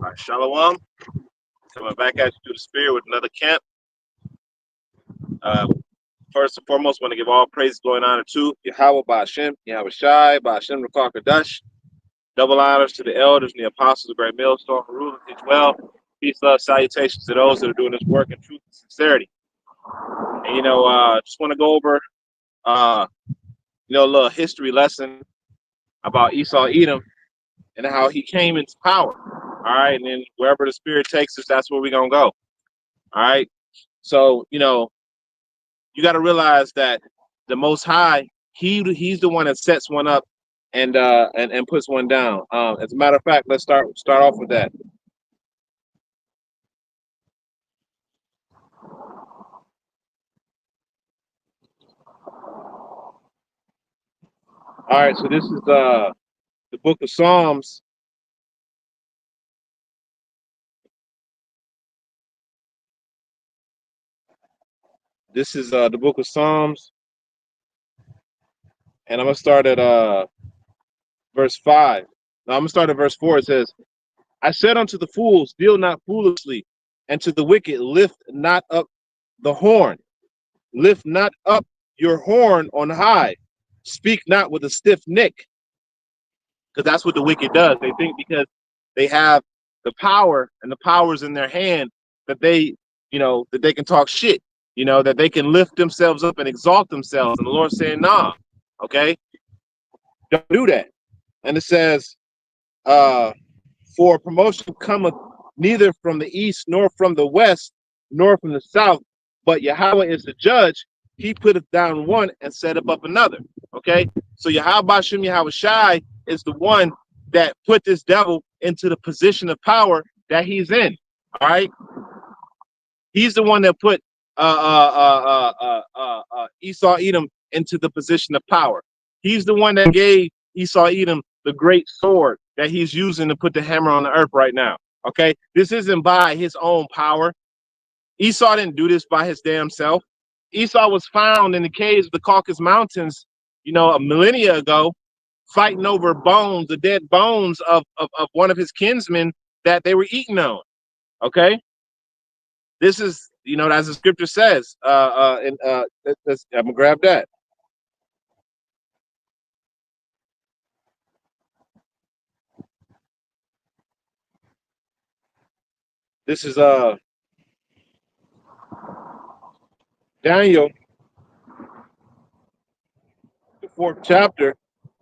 All right, Shalom. Coming back at you through the spirit with another camp. Uh, First and foremost, want to give all praise, glory, and honor to Yahweh Ba'ashem, Yahweh Shai, Ba'ashem Rakar Kadash. Double honors to the elders and the apostles of Great Millstone for ruling, teach well. Peace, love, salutations to those that are doing this work in truth and sincerity. And just want to go over a little history lesson about Esau Edom and how he came into power. All right, and then wherever the spirit takes us, that's where we're gonna go. All right. So, you got to realize that the Most High, he's the one that sets one up and puts one down. As a matter of fact, let's start off with that. All right, so this is the book of Psalms. This is the book of Psalms, and I'm gonna start at verse 5. Now I'm gonna start at verse 4. It says, "I said unto the fools, deal not foolishly, and to the wicked, lift not up the horn. Lift not up your horn on high. Speak not with a stiff neck." Because that's what the wicked does. They think because they have the power and the powers in their hand that that they can talk shit, that they can lift themselves up and exalt themselves. And the Lord's saying, nah, okay, don't do that. And it says, for promotion cometh neither from the east, nor from the west, nor from the south, but Yahweh is the judge. He putteth down one and set up another. Okay, so Yahweh Shem Yahweh Shai is the one that put this devil into the position of power that he's in. All right, he's the one that put Esau Edom into the position of power. He's the one that gave Esau Edom the great sword that he's using to put the hammer on the earth right now. Okay, this isn't by his own power. Esau didn't do this by his damn self. Esau was found in the caves of the Caucasus Mountains, a millennia ago, fighting over bones, the dead bones of one of his kinsmen that they were eating on. Okay, this is, as the scripture says. I'm gonna grab that. This is Daniel, the 4th chapter,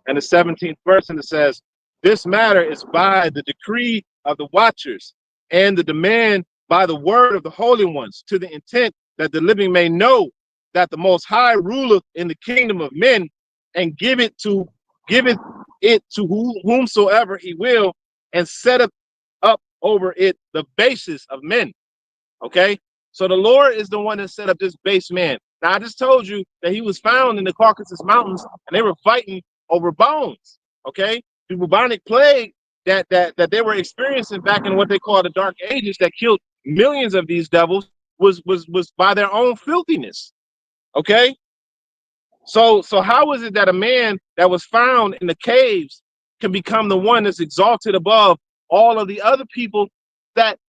and the 17th verse, and it says, "This matter is by the decree of the watchers, and the demand by the word of the holy ones, to the intent that the living may know that the Most High ruleth in the kingdom of men, and giveth it to whomsoever he will, and setteth up over it the basis of men." Okay, so the Lord is the one that set up this base man. Now I just told you that he was found in the Caucasus Mountains, and they were fighting over bones. Okay, the bubonic plague that they were experiencing back in what they call the Dark Ages, that killed millions of these devils, was by their own filthiness. Okay, so how is it that a man that was found in the caves can become the one that's exalted above all of the other people that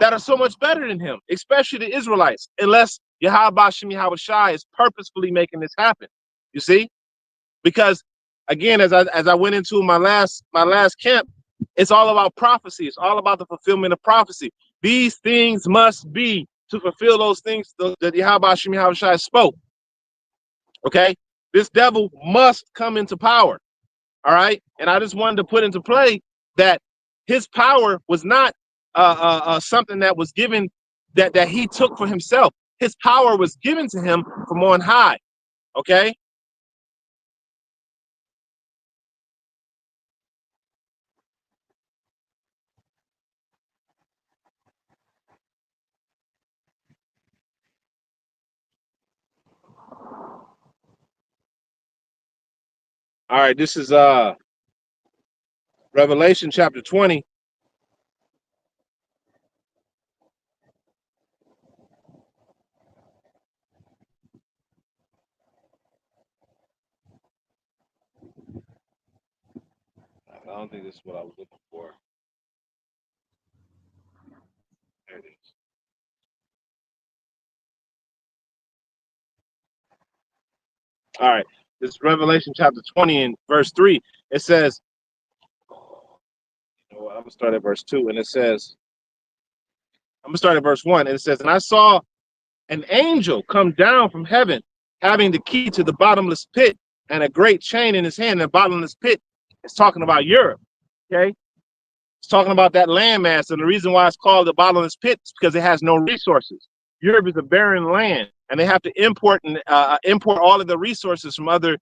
are so much better than him, especially the Israelites, unless Yahweh Shem Yahweh Shai is purposefully making this happen? You see, because again, as I went into my last camp, it's all about prophecy. It's all about the fulfillment of prophecy. These things must be to fulfill those things that Yahweh Shem Yahweh Shai spoke. Okay, this devil must come into power. All right, and I just wanted to put into play that his power was not something that was given, that he took for himself. His power was given to him from on high. Okay. All right, this is Revelation chapter 20. I don't think this is what I was looking for. All right. This is Revelation chapter 20 and verse 3. It says, you know what, I'm gonna start at verse 2, and it says, I'm gonna start at verse 1, and it says, and I saw an angel come down from heaven, having the key to the bottomless pit and a great chain in his hand. The bottomless pit is talking about Europe. Okay. It's talking about that landmass, and the reason why it's called the bottomless pit is because it has no resources. Europe is a barren land, and they have to import and import all of the resources from other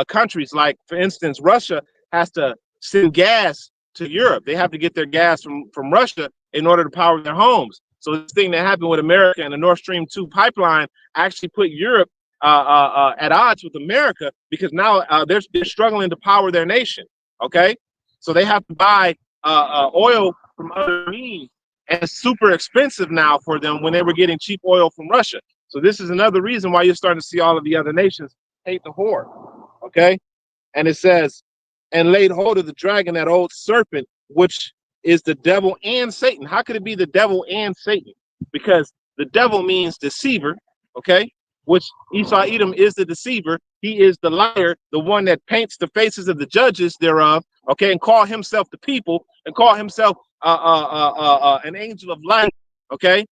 countries. Like, for instance, Russia has to send gas to Europe. They have to get their gas from Russia in order to power their homes. So this thing that happened with America and the Nord Stream 2 pipeline actually put Europe at odds with America, because now they're struggling to power their nation. Okay, so they have to buy oil from other means, and it's super expensive now for them when they were getting cheap oil from Russia. So this is another reason why you're starting to see all of the other nations hate the whore. Okay, and it says, and laid hold of the dragon, that old serpent, which is the devil and Satan. How could it be the devil and Satan? Because the devil means deceiver. Okay, which Esau Edom is the deceiver. He is the liar, the one that paints the faces of the judges thereof. Okay, and call himself the people, and call himself an angel of light. Okay,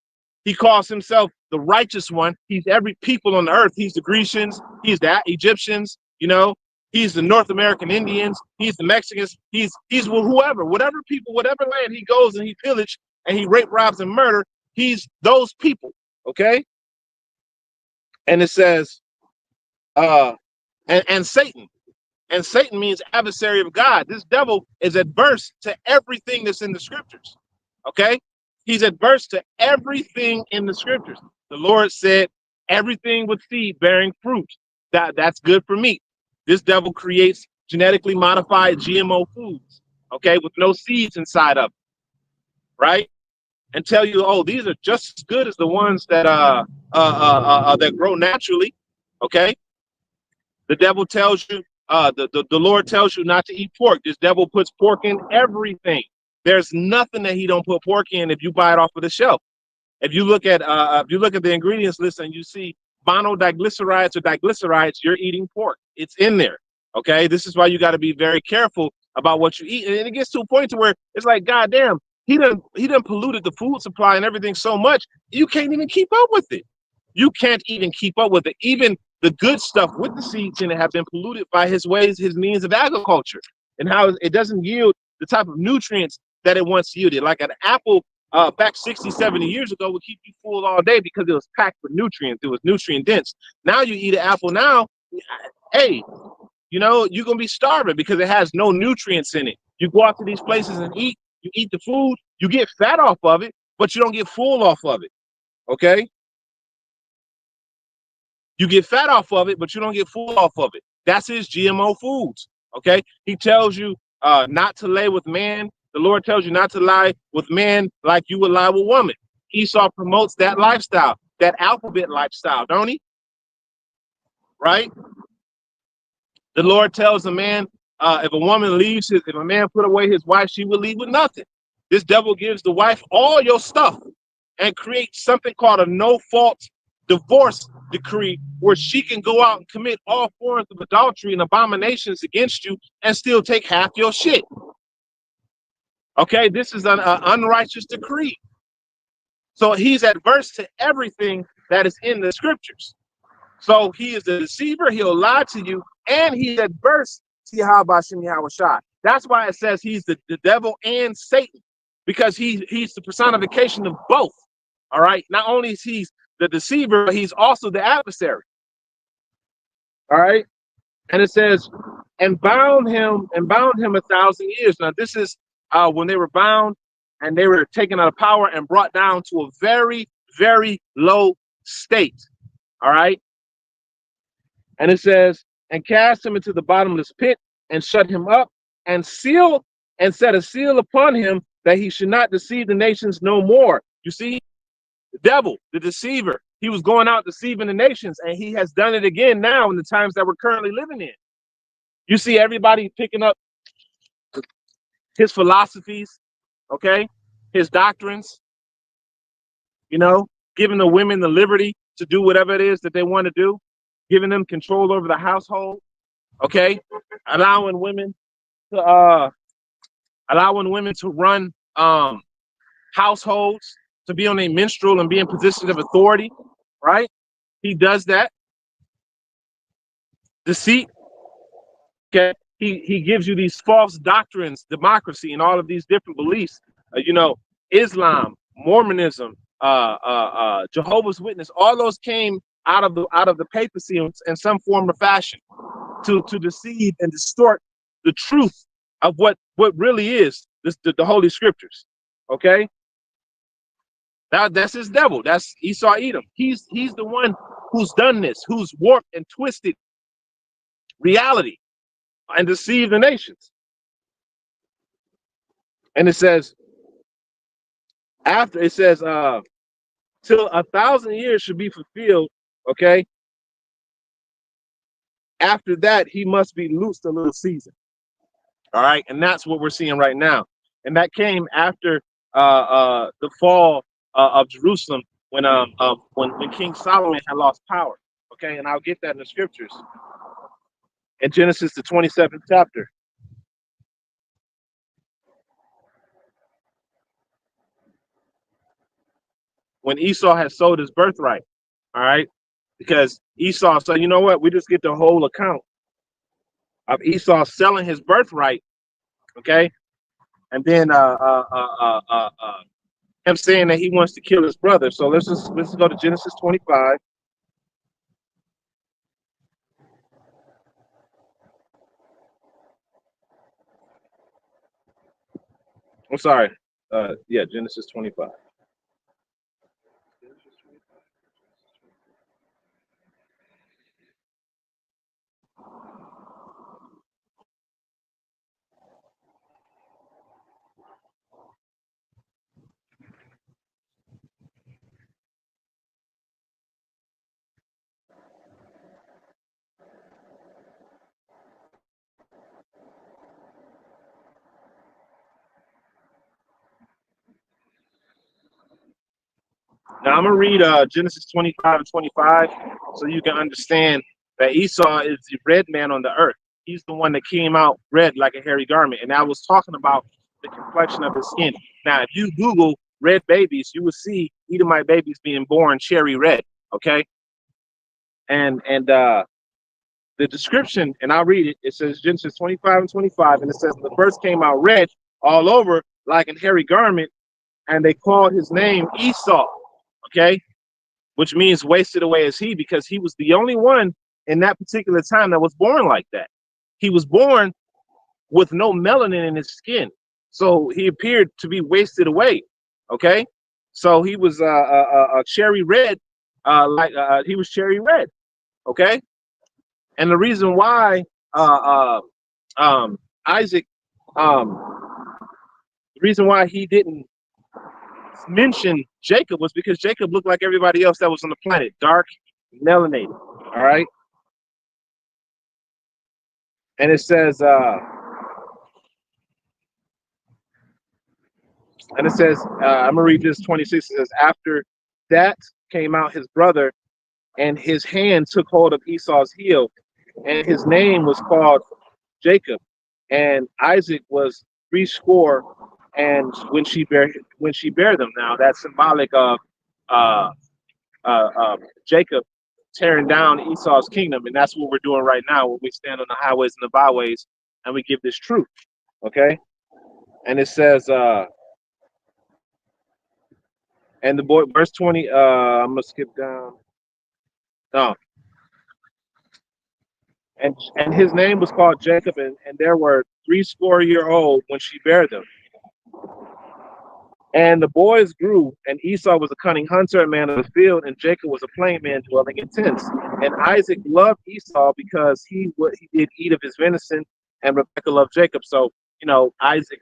he calls himself the righteous one. He's every people on the earth. He's the Grecians. He's the Egyptians. You know, he's the North American Indians. He's the Mexicans. He's whoever, whatever people, whatever land he goes and he pillage and he rape, robs, and murder. He's those people. Okay, and it says, and Satan. And Satan means adversary of God. This devil is adverse to everything that's in the scriptures. Okay? He's adverse to everything in the scriptures. The Lord said, everything with seed bearing fruit, that's good for meat. This devil creates genetically modified GMO foods, okay, with no seeds inside of them, right? And tell you, oh, these are just as good as the ones that that grow naturally, okay? The devil tells you, the Lord tells you not to eat pork. This devil puts pork in everything. There's nothing that he don't put pork in if you buy it off of the shelf. If you look at the ingredients list and you see monodiglycerides or diglycerides, you're eating pork. It's in there. Okay, this is why you got to be very careful about what you eat. And it gets to a point to where it's like, God damn, he done polluted the food supply and everything so much you can't even keep up with it. You can't even keep up with it. Even the good stuff with the seeds in it have been polluted by his ways, his means of agriculture, and how it doesn't yield the type of nutrients that it once yielded. Like an apple back 60, 70 years ago would keep you full all day because it was packed with nutrients. It was nutrient dense. Now you eat an apple now, hey, you know, you're going to be starving because it has no nutrients in it. You go out to these places and eat, you eat the food, you get fat off of it, but you don't get full off of it. Okay? You get fat off of it, but you don't get full off of it. That's his GMO foods. Okay. He tells you not to lay with man. The Lord tells you not to lie with man like you would lie with woman. Esau promotes that lifestyle, that alphabet lifestyle, don't he? Right? The Lord tells a man, if a woman leaves, if a man put away his wife, she will leave with nothing. This devil gives the wife all your stuff and creates something called a no-fault divorce decree, where she can go out and commit all forms of adultery and abominations against you and still take half your shit. Okay, this is an unrighteous decree. So he's adverse to everything that is in the scriptures. So he is the deceiver, he'll lie to you, and he's adverse to Yahweh Shem Yahweh Shai. That's why it says he's the devil and Satan, because he's the personification of both. All right, not only is he the deceiver, but he's also the adversary. All right, and it says, and bound him 1,000 years. Now this is when they were bound and they were taken out of power and brought down to a very, very low state. All right, and it says, and cast him into the bottomless pit and shut him up and set a seal upon him, that he should not deceive the nations no more. You see, the devil, the deceiver, he was going out deceiving the nations, and he has done it again now in the times that we're currently living in. You see everybody picking up his philosophies, okay, his doctrines, you know, giving the women the liberty to do whatever it is that they want to do. giving them control over the household. Okay, allowing women to run households, to be on a minstrel and be in positions of authority. Right? He does that. Deceit. Okay, he gives you these false doctrines, democracy, and all of these different beliefs. Islam, Mormonism, Jehovah's Witness, all those came out of the papacy in some form or fashion to deceive and distort the truth of what really is the Holy Scriptures. Okay, that's his devil. That's Esau Edom. He's the one who's done this, who's warped and twisted reality and deceived the nations. And it says, till 1,000 years should be fulfilled. Okay, after that he must be loosed a little season. All right, and that's what we're seeing right now. And that came after the fall of Jerusalem, when King Solomon had lost power. Okay, and I'll get that in the scriptures in Genesis, the 27th chapter. When Esau had sold his birthright. All right, because Esau, so you know what, we just get the whole account of Esau selling his birthright. Okay, and then him saying that he wants to kill his brother. So let's go to Genesis 25. I'm sorry. Yeah, Genesis 25. Now I'm gonna read Genesis 25 and 25 so you can understand that Esau is the red man on the earth. He's the one that came out red like a hairy garment. And I was talking about the complexion of his skin. Now, if you Google red babies, you will see Edomite babies being born cherry red. Okay. And the description, and I'll read it. It says Genesis 25 and 25, and it says the first came out red all over like a hairy garment, and they called his name Esau. Okay, which means wasted away is he, because he was the only one in that particular time that was born like that. He was born with no melanin in his skin, so he appeared to be wasted away. Okay, so he was a cherry red, he was cherry red. Okay, and the reason why Isaac, the reason why he didn't mention Jacob was because Jacob looked like everybody else that was on the planet, dark, melanated. All right, and it says, I'm gonna read this 26. It says, after that came out his brother, and his hand took hold of Esau's heel, and his name was called Jacob, and Isaac was 80. And when she bare them, now that's symbolic of Jacob tearing down Esau's kingdom, and that's what we're doing right now when we stand on the highways and the byways and we give this truth. Okay, and it says, and the boy, verse 20. I'm gonna skip down. No. And his name was called Jacob, and there were 80 when she bare them. And the boys grew, and Esau was a cunning hunter, a man of the field, and Jacob was a plain man dwelling in tents. And Isaac loved Esau because he did eat of his venison, and Rebekah loved Jacob. So, Isaac,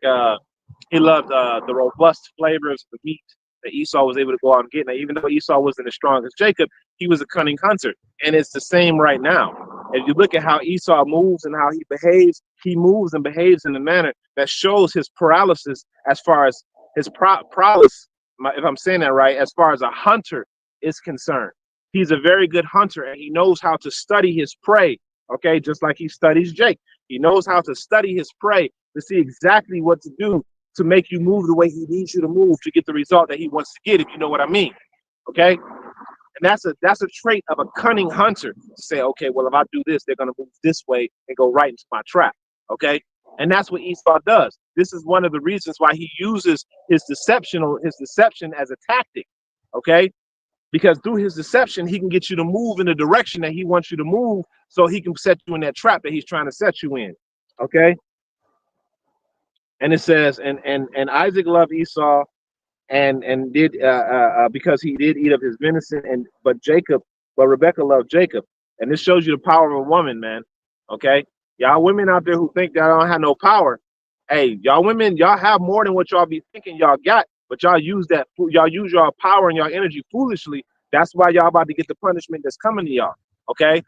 he loved the robust flavors of the meat that Esau was able to go out and get. Now, even though Esau wasn't as strong as Jacob, he was a cunning hunter. And it's the same right now. If you look at how Esau moves and how he behaves, he moves and behaves in a manner that shows his paralysis as far as his prowess, if I'm saying that right, as far as a hunter is concerned. He's a very good hunter, and he knows how to study his prey. Okay, just like he studies Jake. He knows how to study his prey to see exactly what to do to make you move the way he needs you to move to get the result that he wants to get, if you know what I mean. Okay. And that's a trait of a cunning hunter to say, okay, well, if I do this, they're gonna move this way and go right into my trap. Okay. And that's what Esau does. This is one of the reasons why he uses his deception as a tactic. Okay. Because through his deception, he can get you to move in the direction that he wants you to move, so he can set you in that trap that he's trying to set you in. Okay. And it says, and Isaac loved Esau and did because he did eat of his venison, but Rebecca loved Jacob. And this shows you the power of a woman, man. Okay. Y'all women out there who think y'all don't have no power. Hey, y'all women, y'all have more than what y'all be thinking y'all got. But y'all use y'all power and y'all energy foolishly. That's why y'all about to get the punishment that's coming to y'all. Okay,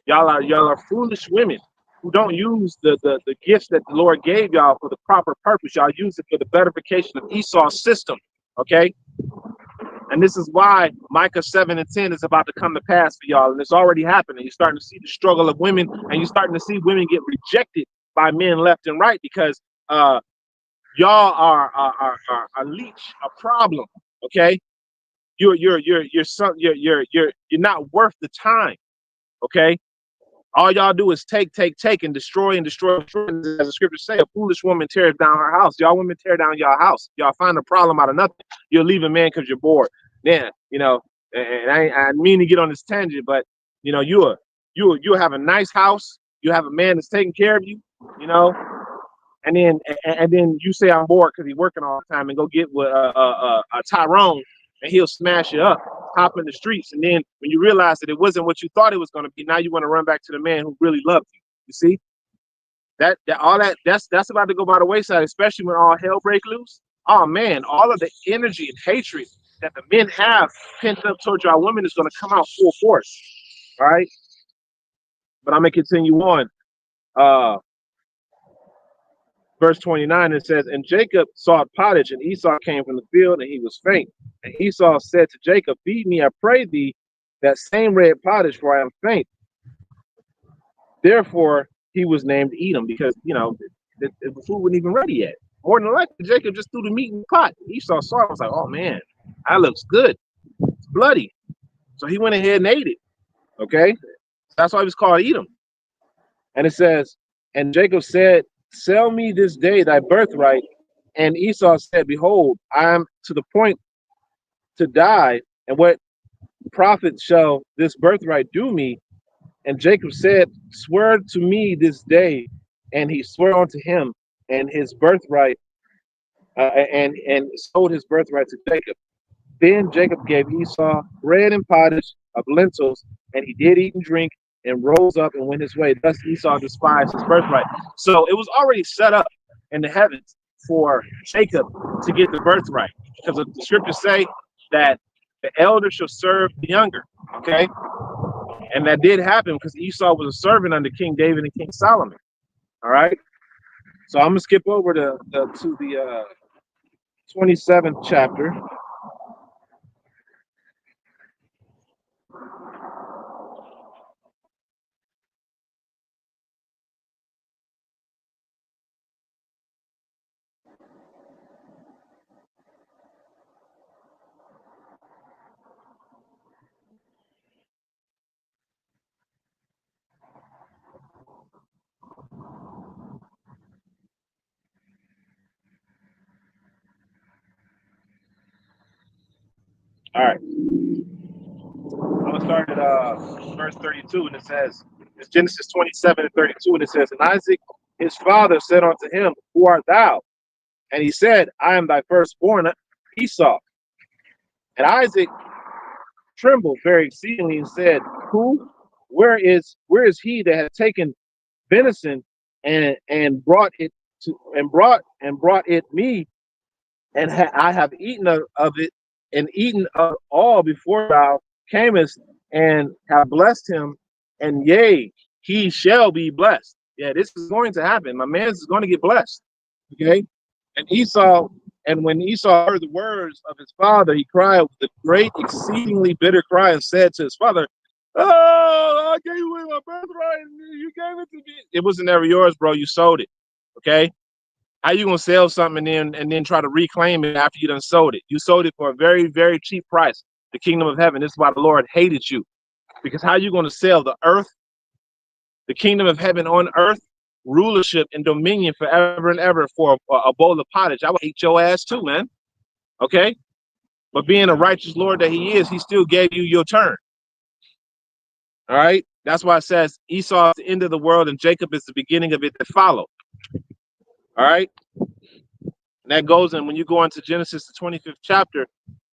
y'all are foolish women who don't use the gifts that the Lord gave y'all for the proper purpose. Y'all use it for the beatification of Esau's system. Okay, and this is why Micah 7:10 is about to come to pass for y'all, and it's already happening. You're starting to see the struggle of women, and you're starting to see women get rejected by men left and right because y'all are a leech, a problem. Okay, you're not worth the time. Okay, all y'all do is take and destroy and destroy. As the scriptures say, a foolish woman tears down her house. Y'all women tear down y'all house. Y'all find a problem out of nothing. You'll leave a man because you're bored. Yeah, you know, and I mean to get on this tangent, but you know, you have a nice house. You have a man that's taking care of you. You know. And then you say I'm bored because he's working all the time, and go get with a Tyrone, and he'll smash you up, hop in the streets. And then when you realize that it wasn't what you thought it was going to be, now you want to run back to the man who really loved you. You see that's about to go by the wayside, especially when all hell break loose. Oh man, all of the energy and hatred that the men have pent up towards our women is going to come out full force. All right, but I'm gonna continue on. Verse 29, it says, and Jacob sought pottage, and Esau came from the field, and he was faint. And Esau said to Jacob, feed me, I pray thee, that same red pottage, for I am faint. Therefore, he was named Edom, because, you know, the food wasn't even ready yet. More than likely, Jacob just threw the meat in the pot. Esau saw it, was like, oh man, that looks good. It's bloody. So he went ahead and ate it. Okay? That's why he was called Edom. And it says, and Jacob said, sell me this day thy birthright. And Esau said, behold, I am to the point to die, and what profit shall this birthright do me? And Jacob said, swear to me this day. And he swore unto him, and his birthright, and sold his birthright to Jacob. Then Jacob gave Esau bread and pottage of lentils, and he did eat and drink, and rose up and went his way. Thus Esau despised his birthright. So it was already set up in the heavens for Jacob to get the birthright, because the scriptures say that the elder shall serve the younger. Okay, and that did happen because Esau was a servant under King David and King Solomon. All right, so I'm gonna skip over to the 27th chapter. All right, I'm gonna start at verse 32, and it says, it's Genesis 27:32, and it says, and Isaac his father said unto him, who art thou? And he said, I am thy firstborn Esau. And Isaac trembled very exceedingly and said, who? Where is he that hath taken venison and brought it me, and I have eaten of it, and eaten of all before thou camest, and have blessed him, and yea, he shall be blessed. Yeah, this is going to happen. My man is going to get blessed. Okay, and Esau And when Esau heard the words of his father, he cried with a great, exceedingly bitter cry and said to his father, "Oh, I gave away my birthright and you gave it to me." It wasn't ever yours, bro. You sold it. Okay? How you gonna sell something and then try to reclaim it after you done sold it? You sold it for a very, very cheap price. The kingdom of heaven. This is why the Lord hated you. Because how you gonna sell the earth, the kingdom of heaven on earth, rulership and dominion forever and ever for a bowl of pottage? I would hate your ass too, man. Okay? But being a righteous Lord that he is, he still gave you your turn. All right? That's why it says Esau is the end of the world and Jacob is the beginning of it that follow. All right? And that goes in when you go into Genesis, the 25th chapter,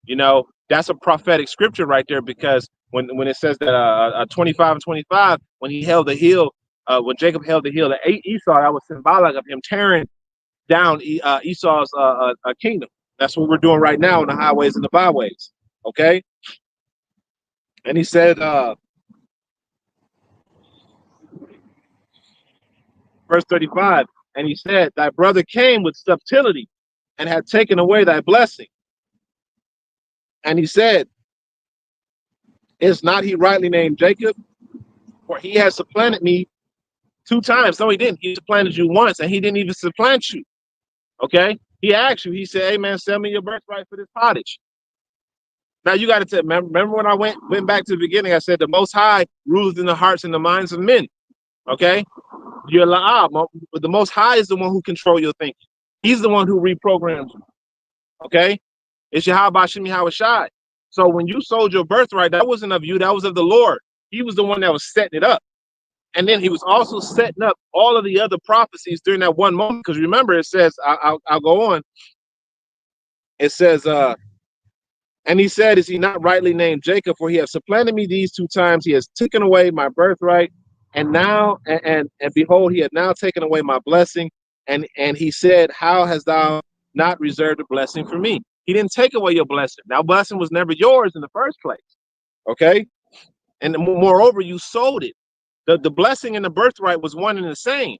you know, that's a prophetic scripture right there, because when it says that 25 and 25, when he held the heel, when Jacob held the heel to Esau, that was symbolic of him tearing down Esau's kingdom. That's what we're doing right now in the highways and the byways. Okay? And he said, verse 35, and he said, "Thy brother came with subtlety and had taken away thy blessing." And he said, "Is not he rightly named Jacob? For he has supplanted me 2 times." No, he didn't. He supplanted you once, and he didn't even supplant you. Okay? He asked you, he said, "Hey man, sell me your birthright for this pottage." Now you got to tell, remember when I went back to the beginning, I said the Most High rules in the hearts and the minds of men. Okay? You're La'ab, but the Most High is the one who controls your thinking. He's the one who reprograms you. Okay? It's Yahweh Shem Yahweh Shai. So when you sold your birthright, that wasn't of you, that was of the Lord. He was the one that was setting it up. And then he was also setting up all of the other prophecies during that one moment. Because remember, it says, I'll go on. It says, and he said, "Is he not rightly named Jacob? For he has supplanted me these 2 times. He has taken away my birthright. And now, and behold, he had now taken away my blessing." And he said, "How hast thou not reserved a blessing for me?" He didn't take away your blessing. Now, blessing was never yours in the first place. Okay? And moreover, you sold it. The blessing and the birthright was one and the same.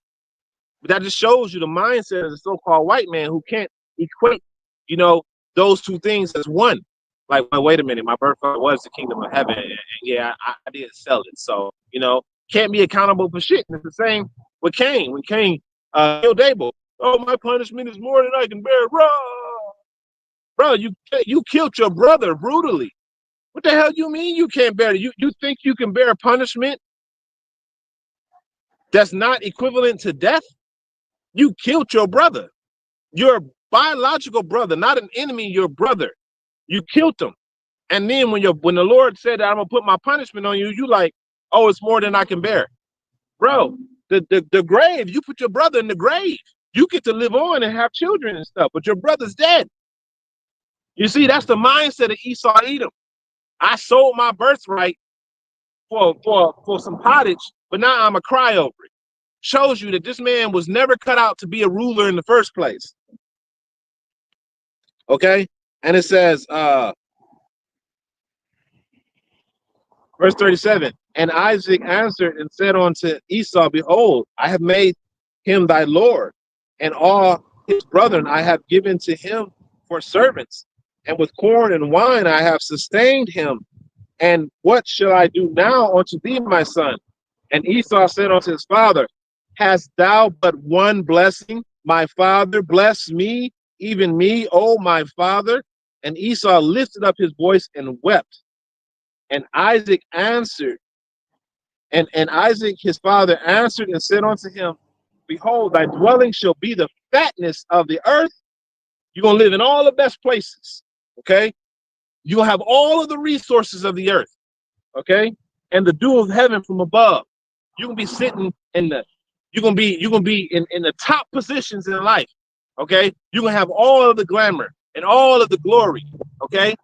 But that just shows you the mindset of the so-called white man who can't equate, you know, those two things as one. Like, well, wait a minute, my birthright was the kingdom of heaven, and yeah, I didn't sell it. So, you know, can't be accountable for shit. And it's the same with Cain. When Cain killed Abel, "Oh, my punishment is more than I can bear." Bro, you killed your brother brutally. What the hell you mean you can't bear it? You think you can bear punishment that's not equivalent to death? You killed your brother, your biological brother, not an enemy, your brother. You killed him. And then when the Lord said that I'm gonna put my punishment on you, you like, "Oh, it's more than I can bear." Bro, the grave, you put your brother in the grave. You get to live on and have children and stuff, but your brother's dead. You see, that's the mindset of Esau Edom. I sold my birthright for some pottage, but now I'm a cry over it. Shows you that this man was never cut out to be a ruler in the first place. Okay? And it says, verse 37, "And Isaac answered and said unto Esau, Behold, I have made him thy Lord, and all his brethren I have given to him for servants, and with corn and wine I have sustained him. And what shall I do now unto thee, my son?" And Esau said unto his father, "Hast thou but one blessing, my father? Bless me, even me, O my father." And Esau lifted up his voice and wept. And Isaac answered, and Isaac his father answered and said unto him, "Behold, thy dwelling shall be the fatness of the earth." You're going to live in all the best places, okay? You'll have all of the resources of the earth, okay? And the dew of heaven from above. You're going to be sitting in the, you're going to be in the top positions in life, okay? You're going to have all of the glamour and all of the glory, okay?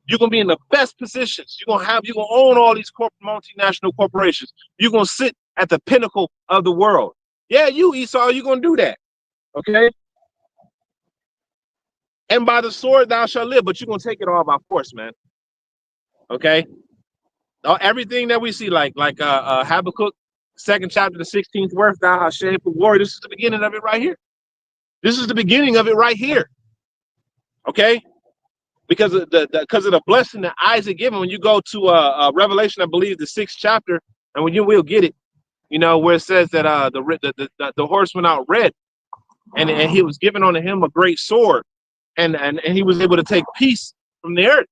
You're going to be in the best positions. You're going to own all these multinational corporations. You're going to sit at the pinnacle of the world. Yeah, you, Esau, you're going to do that, okay? "And by the sword thou shalt live," but you're going to take it all by force, man, okay? Everything that we see, like Habakkuk, 2nd chapter, the 16th verse, "Thou hast shaped for war." This is the beginning of it right here. This is the beginning of it right here. Okay, because of the blessing that Isaac gave him. When you go to Revelation, I believe the 6th chapter, and when you will get it, you know, where it says that the horse went out red, and he was given unto him a great sword, and he was able to take peace from the earth.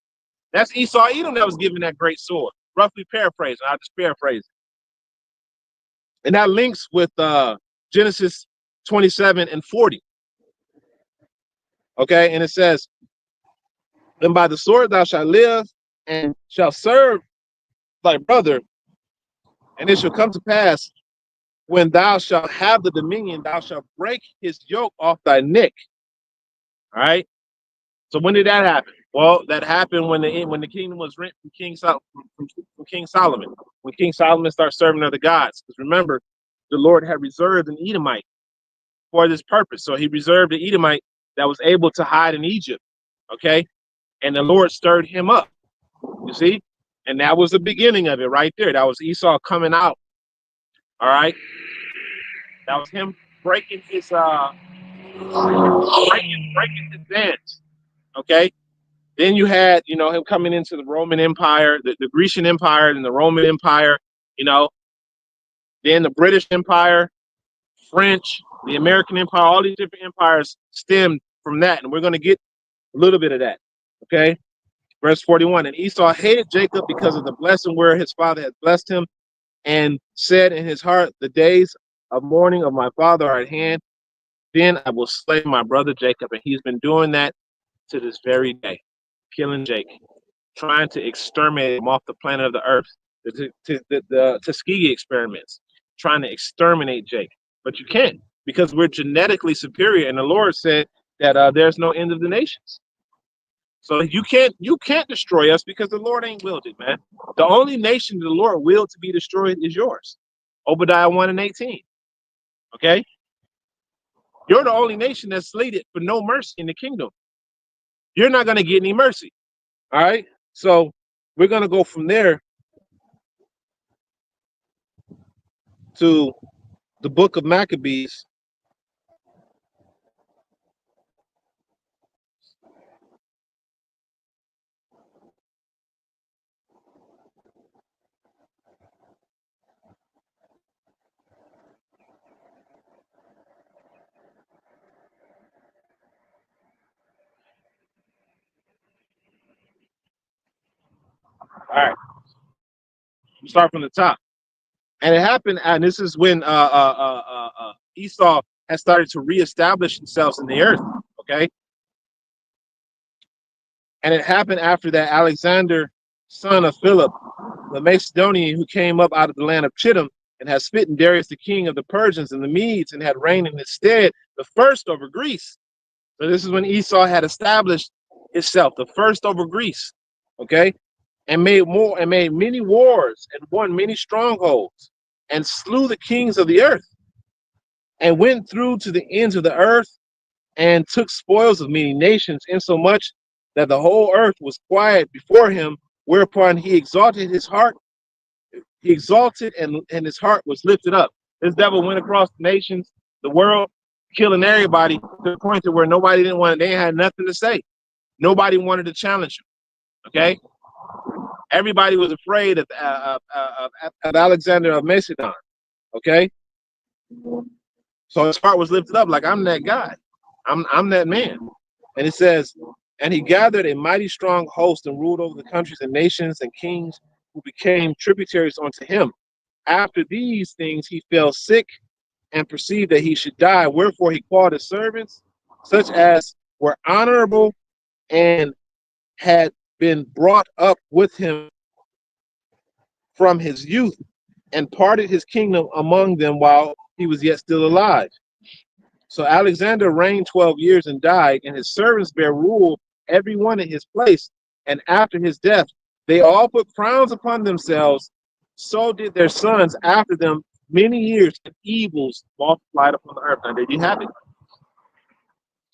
That's Esau Edom that was given that great sword. Roughly paraphrasing, I'll just paraphrase it. And that links with Genesis 27 and 40. Okay, and it says, "And by the sword thou shalt live, and shalt serve thy brother, and it shall come to pass, when thou shalt have the dominion, thou shalt break his yoke off thy neck." All right. So when did that happen? Well, that happened when the kingdom was rent from from King Solomon. When King Solomon started serving other gods, because remember, the Lord had reserved an Edomite for this purpose. So he reserved an Edomite that was able to hide in Egypt. Okay, and the Lord stirred him up. You see, and that was the beginning of it right there. That was Esau coming out. All right, that was him breaking his breaking his dance. Okay. Then you had, you know, him coming into the Roman Empire, the Grecian Empire, and the Roman Empire, you know, then the British Empire, French, the American Empire, all these different empires stemmed from that. And we're going to get a little bit of that. Okay. Verse 41, "And Esau hated Jacob because of the blessing where his father had blessed him, and said in his heart, the days of mourning of my father are at hand. Then I will slay my brother Jacob." And he's been doing that to this very day, killing Jacob, trying to exterminate him off the planet of the earth. The Tuskegee experiments, trying to exterminate Jake, but you can't, because we're genetically superior, and the Lord said that there's no end of the nations. So you can't destroy us, because the Lord ain't willed it, man. The only nation the Lord willed to be destroyed is yours. Obadiah 1 and 18. Okay, you're the only nation that's slated for no mercy in the kingdom. You're not going to get any mercy. All right, so we're going to go from there to the book of Maccabees. All right, we start from the top. And it happened, and this is when Esau has started to reestablish himself in the earth. Okay, and it happened after that Alexander, son of Philip, the Macedonian, who came up out of the land of Chittim, and had smitten Darius the king of the Persians and the Medes, and had reigned in his stead, the first over Greece. So this is when Esau had established himself, the first over Greece. Okay, and made many wars, and won many strongholds, and slew the kings of the earth, and went through to the ends of the earth, and took spoils of many nations, insomuch that the whole earth was quiet before him. Whereupon he exalted his heart, and his heart was lifted up. This devil went across the nations, the world, killing everybody, to the point to where nobody didn't want it. They had nothing to say. Nobody wanted to challenge him. Okay, everybody was afraid of Alexander of Macedon. Okay, so his heart was lifted up, like, I'm that guy, I'm that man. And it says, "And he gathered a mighty strong host, and ruled over the countries and nations and kings, who became tributaries unto him. After these things he fell sick, and perceived that he should die. Wherefore he called his servants, such as were honorable, and had been brought up with him from his youth, and parted his kingdom among them while he was yet still alive. So Alexander reigned 12 years and died, and his servants bare rule, every one in his place. And after his death, they all put crowns upon themselves. So did their sons after them many years, and evils multiplied upon the earth." Now, there you have it.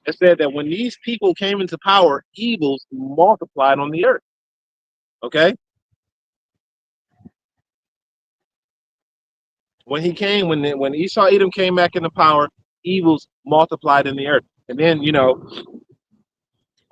It said that when these people came into power, evils multiplied on the earth. Okay? When Esau Edom came back into power, evils multiplied in the earth. And then,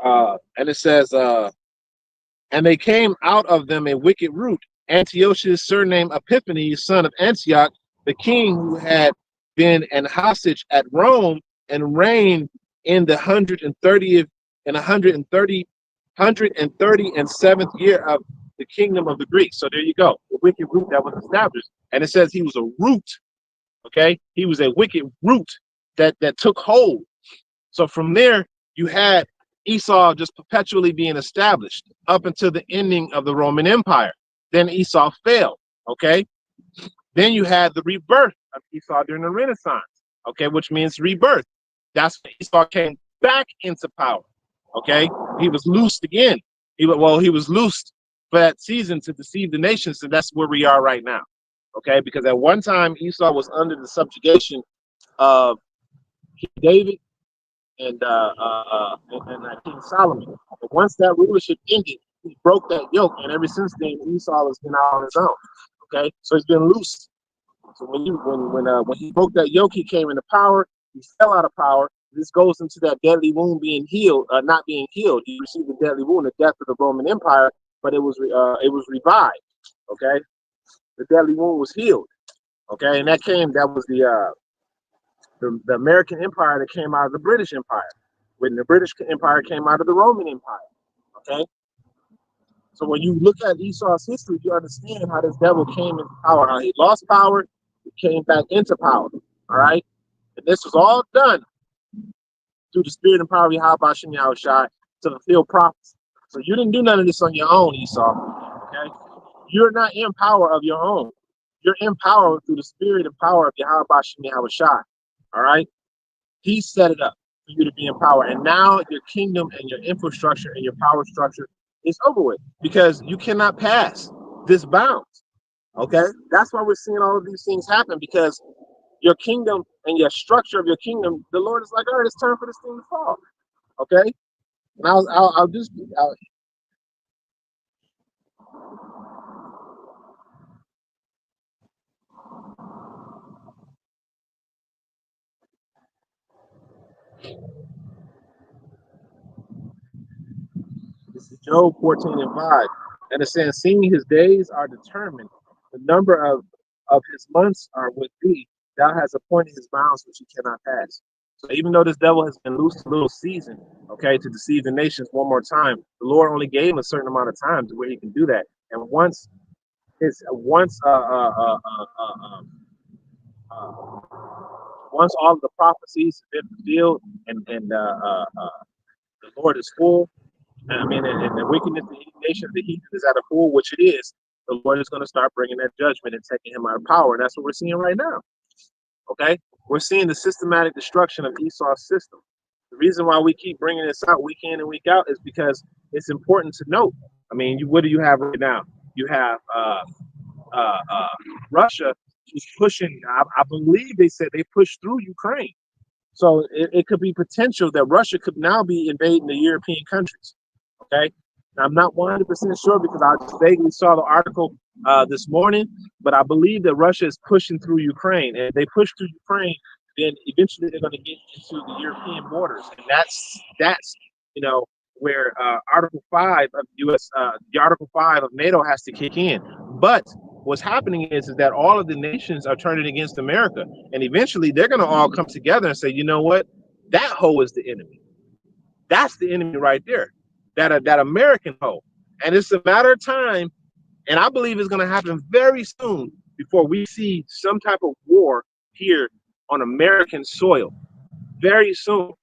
And it says, and they came out of them a wicked root. Antiochus, surnamed Epiphanes, son of Antioch, the king who had been an hostage at Rome and reigned in the 130th and 137th year of the kingdom of the Greeks. So there you go, the wicked root that was established. And it says he was a root. Okay, he was a wicked root that took hold. So from there, you had Esau just perpetually being established up until the ending of the Roman Empire. Then Esau fell. Okay, then you had the rebirth of Esau during the Renaissance. Okay, which means rebirth. That's when Esau came back into power. Okay, he was loosed again. He was loosed for that season to deceive the nations, and that's where we are right now. Okay, because at one time Esau was under the subjugation of King David and King Solomon. But once that rulership ended, he broke that yoke, and ever since then Esau has been out on his own. Okay, so he's been loosed. So when he broke that yoke, he came into power. He fell out of power. This goes into that deadly wound being healed, not being healed. He received the deadly wound, the death of the Roman Empire, but it was revived. Okay, the deadly wound was healed. Okay, and that was the American Empire that came out of the British Empire, when the British Empire came out of the Roman Empire. Okay, so when you look at Esau's history, you understand how this devil came into power. How he lost power, he came back into power. All right, and this was all done through the spirit and power of Yahweh Shem Yahushai to fulfill prophecy. So you didn't do none of this on your own, Esau. Okay, you're not in power of your own. You're in power through the spirit and power of Yahweh Shem Yahushai. All right, he set it up for you to be in power, and now your kingdom and your infrastructure and your power structure is over with, because you cannot pass this bounds. Okay, that's why we're seeing all of these things happen, because your kingdom and your structure of your kingdom, the Lord is like, all right, it's time for this thing to fall. Okay, and I'll just this is Job 14:5, and it says, seeing his days are determined, the number of his months are with thee. Thou hast appointed his bounds which he cannot pass. So even though this devil has been loosed a little season, okay, to deceive the nations one more time, the Lord only gave him a certain amount of time to where he can do that. And once once all of the prophecies have been fulfilled, and the Lord is full, I mean, and the wickedness of the nation, the heathen is at a full, which it is, the Lord is going to start bringing that judgment and taking him out of power. And that's what we're seeing right now. Okay, we're seeing the systematic destruction of Esau's system. The reason why we keep bringing this out week in and week out is because it's important to note. I mean, what do you have right now? You have Russia who's pushing. I believe they said they pushed through Ukraine, so it could be potential that Russia could now be invading the European countries. Okay, now, I'm not 100% sure because I just vaguely saw the article this morning, but I believe that Russia is pushing through Ukraine, and if they push through Ukraine, then eventually they're going to get into the European borders, and that's where Article 5 of the Article 5 of NATO has to kick in. But what's happening is that all of the nations are turning against America, and eventually they're going to all come together and say, you know what, that hoe is the enemy. That's the enemy right there. That American hoe. And it's a matter of time, and I believe it's going to happen very soon before we see some type of war here on American soil. Very soon.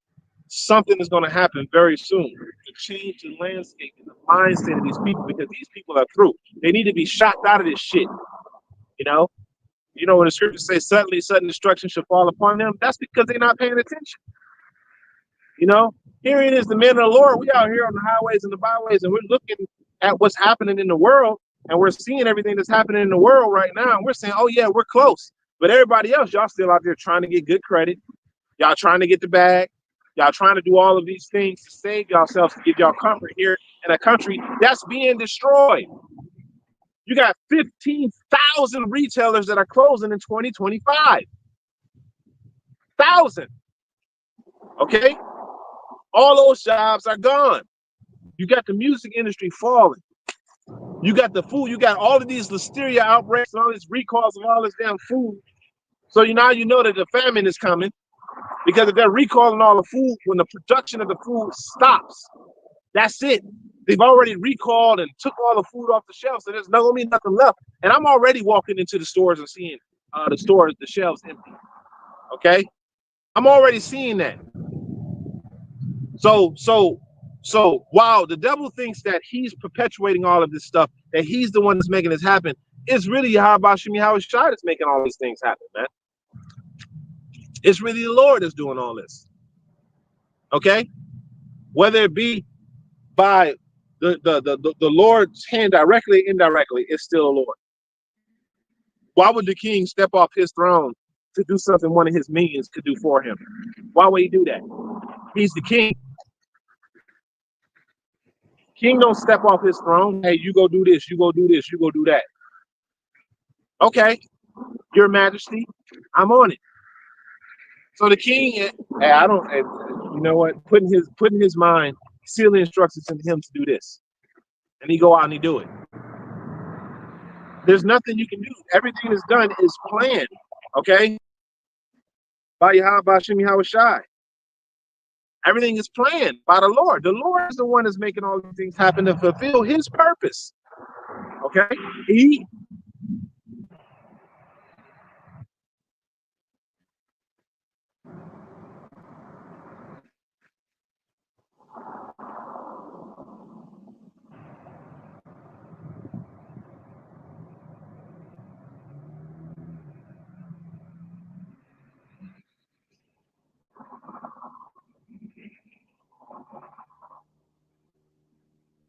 Something is going to happen very soon to change the landscape and the mindset of these people, because these people are through. They need to be shot out of this shit. You know when the scriptures say suddenly sudden destruction shall fall upon them, that's because they're not paying attention. Here it is, the men of the Lord. We out here on the highways and the byways, and we're looking at what's happening in the world, and we're seeing everything that's happening in the world right now, and we're saying, oh yeah, we're close. But everybody else, y'all still out there trying to get good credit. Y'all trying to get the bag. Y'all trying to do all of these things to save yourselves, to give y'all comfort here in a country that's being destroyed. You got 15,000 retailers that are closing in 2025. 1,000. Okay? All those jobs are gone. You got the music industry falling. You got the food. You got all of these listeria outbreaks and all these recalls of all this damn food. So now you know that the famine is coming, because if they're recalling all the food, when the production of the food stops, that's it. They've already recalled and took all the food off the shelves, so there's not gonna be nothing left. And I'm already walking into the stores and seeing the shelves empty. Okay, I'm already seeing that. So while the devil thinks that he's perpetuating all of this stuff, that he's the one that's making this happen, it's really Yahweh Shem Yahweh Shai that's making all these things happen, man. It's really the Lord that's doing all this. Okay, whether it be by the Lord's hand directly, indirectly, it's still the Lord. Why would the king step off his throne to do something one of his minions could do for him? Why would he do that? He's the king. King don't step off his throne. Hey, you go do this, you go do this, you go do that. Okay, Your Majesty, I'm on it. So the king, hey, I don't, you know what? Putting his mind, sealing instructions into him to do this, and he go out and he do it. There's nothing you can do. Everything that's done is planned. Okay, by Yahweh Shem Yahweh Shai. Everything is planned by the Lord. The Lord is the one that's making all these things happen to fulfill his purpose. Okay?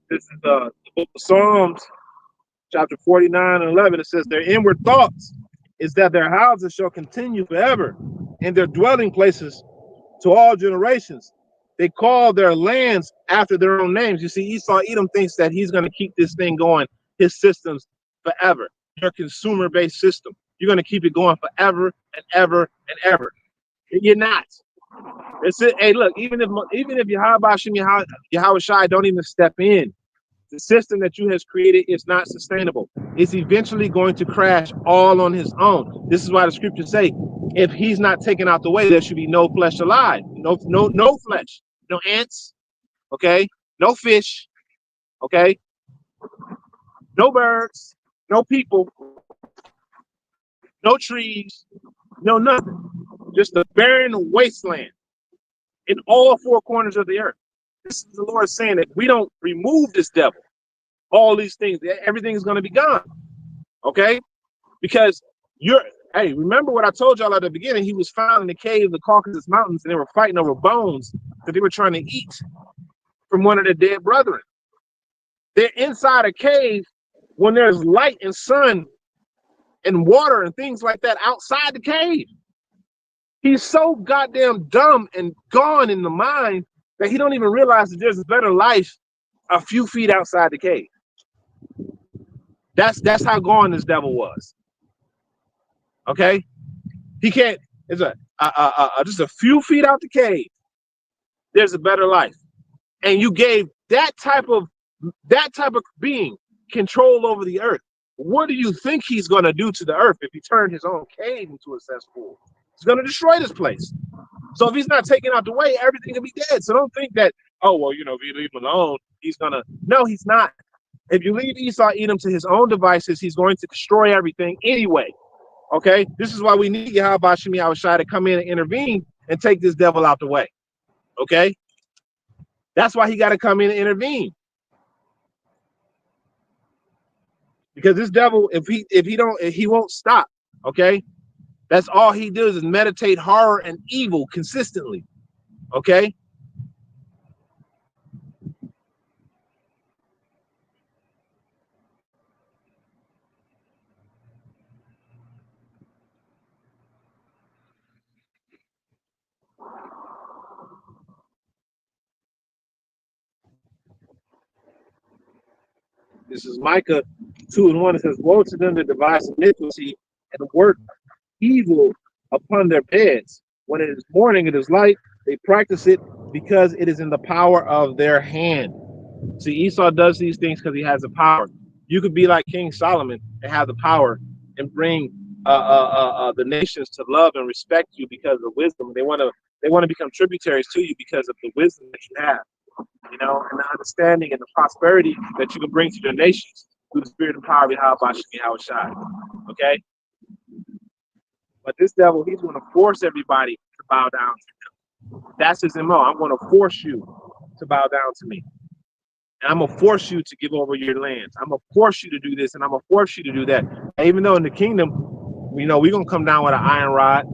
This is the book of Psalms, chapter 49 and 11. It says, their inward thoughts is that their houses shall continue forever, and their dwelling places to all generations. They call their lands after their own names. You see, Esau Edom thinks that he's going to keep this thing going, his systems, forever. Your consumer-based system. You're going to keep it going forever and ever and ever. You're not. It's it. Hey, look, even if Yahweh Shem Yahweh Shai don't even step in, the system that you has created is not sustainable. It's eventually going to crash all on his own. This is why the scriptures say, if he's not taken out the way, there should be no flesh alive. No flesh. No ants. Okay. No fish. Okay. No birds. No people. No trees. No nothing. Just a barren wasteland in all four corners of the earth. This is the Lord saying that we don't remove this devil, all these things, everything is going to be gone. Okay? Because hey, remember what I told y'all at the beginning? He was found in the cave of the Caucasus Mountains, and they were fighting over bones that they were trying to eat from one of their dead brethren. They're inside a cave when there's light and sun and water and things like that outside the cave. He's so goddamn dumb and gone in the mind that he don't even realize that there's a better life a few feet outside the cave. That's how gone this devil was. Okay, he can't. It's just a few feet out the cave. There's a better life, and you gave that type of being control over the earth. What do you think he's going to do to the earth if he turned his own cave into a cesspool? He's going to destroy this place. So if he's not taken out the way, everything will be dead. So don't think that, oh, well, you know, if you leave him alone, he's going to. No, he's not. If you leave Esau Edom to his own devices, he's going to destroy everything anyway. Okay? This is why we need Yahweh Shem Yahweh Shai to come in and intervene and take this devil out the way. Okay? That's why he got to come in and intervene. Because this devil, if he won't stop. Okay? That's all he does is meditate horror and evil consistently. Okay? This is Micah 2:1. It says, woe to them that devise iniquity and work evil upon their beds. When it is morning, it is light. They practice it because it is in the power of their hand. See, Esau does these things because he has the power. You could be like King Solomon and have the power and bring the nations to love and respect you because of wisdom. They want to become tributaries to you because of the wisdom that you have, and the understanding and the prosperity that you can bring to the nations through the spirit and power of Yahweh Shai. Okay? But this devil, he's going to force everybody to bow down to him. That's his MO. I'm going to force you to bow down to me. And I'm going to force you to give over your lands. I'm going to force you to do this, and I'm going to force you to do that. And even though in the kingdom, we're going to come down with an iron rod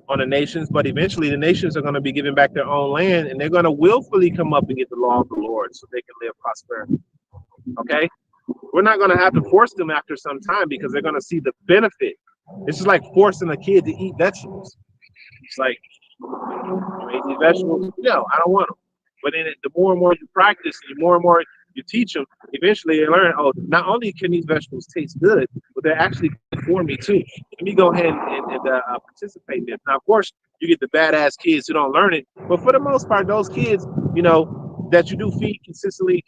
on the nations, but eventually the nations are going to be giving back their own land, and they're going to willfully come up and get the law of the Lord so they can live prosperity. Okay? We're not going to have to force them after some time because they're going to see the benefit. This is like forcing a kid to eat vegetables. It's like, you eat these vegetables? No, I don't want them. But then the more and more you practice, the more and more you teach them, eventually they learn, oh, not only can these vegetables taste good, but they're actually good for me too. Let me go ahead and participate in this. Now, of course, you get the badass kids who don't learn it, but for the most part, those kids, that you do feed consistently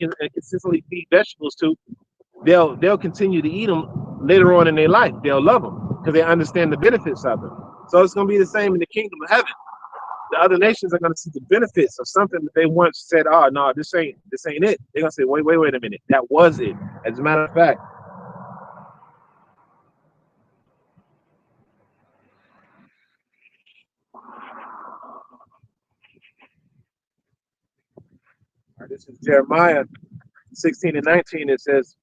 feed vegetables to, they'll continue to eat them later on in their life. They'll love them because they understand the benefits of them. So it's going to be the same in the kingdom of heaven. The other nations are going to see the benefits of something that they once said, oh, no, this ain't it. They're going to say, wait a minute. That was it. As a matter of fact, this is Jeremiah 16 and 19. It says,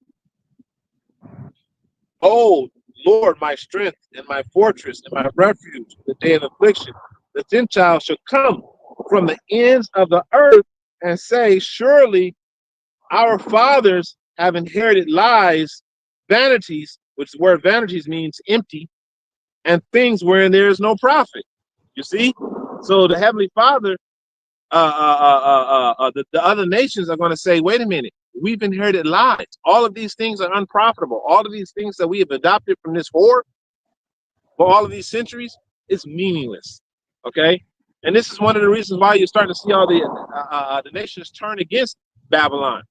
oh, Lord, my strength and my fortress and my refuge in the day of affliction, the Gentiles shall come from the ends of the earth and say, surely our fathers have inherited lies, vanities, which the word vanities means empty, and things wherein there is no profit. You see? So the Heavenly Father, the other nations are going to say, wait a minute, we've inherited lies. All of these things are unprofitable. All of these things that we have adopted from this whore for all of these centuries, it's meaningless. Okay? And this is one of the reasons why you're starting to see all the nations turn against Babylon,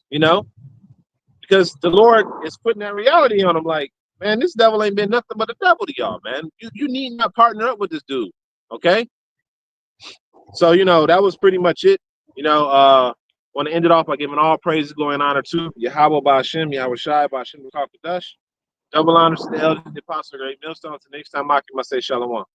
because the Lord is putting that reality on them like, man, this devil ain't been nothing but a devil to y'all, man. You need not partner up with this dude, okay? So, that was pretty much it. Want to end it off by giving all praises, glory, and honor to Yahweh Ba'ashem, Yahweh Shai, Ba'ashem Kakadosh. Double honors to the elders, the apostle, great millstones. Until next time, I say shalom.